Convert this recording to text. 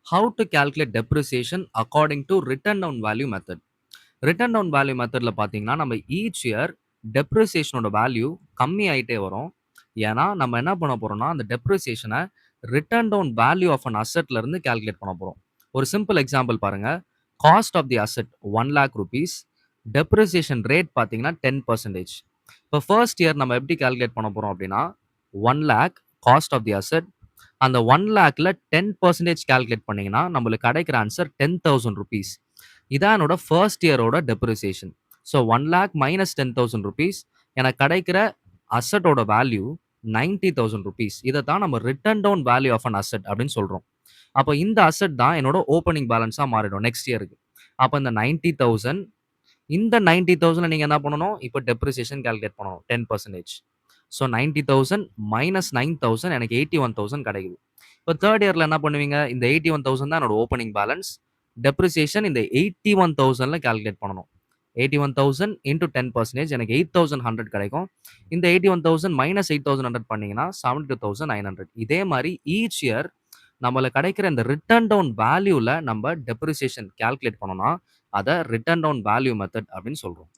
How to calculate depreciation according to written down value method. Written down value மெத்தட்ல பார்த்தீங்கன்னா, நம்ம each year டெப்ரிசியேஷனோட value கம்மி ஆயிட்டே வரும். ஏன்னா, நம்ம என்ன பண்ண போறோம்னா, அந்த டெப்ரிசியேஷன written down value of an அசெட்ல இருந்து கால்குலேட் பண்ண போறோம். ஒரு சிம்பிள் எக்ஸாம்பிள் பாருங்க. Cost of the asset ₹1,00,000 depreciation rate பார்த்தீங்கன்னா 10%. இப்போ ஃபர்ஸ்ட் இயர் நம்ம எப்படி கால்குலேட் பண்ண போறோம் அப்படின்னா, 1,00,000 காஸ்ட் ஆஃப் தி அசெட் அந்த 1,00,000ல 10% கால்குலேட் பண்ணீங்கன்னா, நம்மளுக்கு கிடைக்கிற ஆன்சர் ₹10,000. இதான் என்னோட ஃபர்ஸ்ட் இயரோட டெப்ரிசியேஷன். ஸோ 1,00,000 மைனஸ் ₹10,000 எனக்கு கிடைக்கிற அசெட்டோட வேல்யூ ₹90,000. இத தான் நம்ம written down value of an asset அப்படின்னு சொல்றோம். அப்ப இந்த அசெட் தான் என்னோட ஓப்பனிங் பேலன்ஸா மாறிடும் நெக்ஸ்ட் இயருக்கு. அப்ப இந்த 90,000 இந்த 90,000 நீங்க என்ன பண்ணணும்? இப்ப டெப்ரிசியேஷன் கால்குலேட் பண்ணணும் 10%. ஸோ 90,000 மைனஸ் 9,000 எனக்கு 81,000 கிடைக்குது. இப்போ தேர்ட் இயர்ல என்ன பண்ணுவீங்க? இந்த 81,000 தான் என்னோட ஓப்பனிங் பேலன்ஸ். டெப்ரிசியேஷன் இந்த 81,000ல கால்குலேட் பண்ணணும். 81,000 இன்டூ 10% எனக்கு 8,100 கிடைக்கும். இந்த 81,000 மைனஸ் 8,100 பண்ணீங்கன்னா 72,900. இதே மாரி ஈச் இயர் நம்மளுக்கு கிடைக்கிற இந்த ரிட்டர்ன் டவுன் வேல்யூல நம்ம டெப்ரிசியேஷன் கால்குலேட் பண்ணோம்னா, அத ரிட்டர்ன் டவுன் வேல்யூ மெத்தட் அப்படின்னு சொல்றோம்.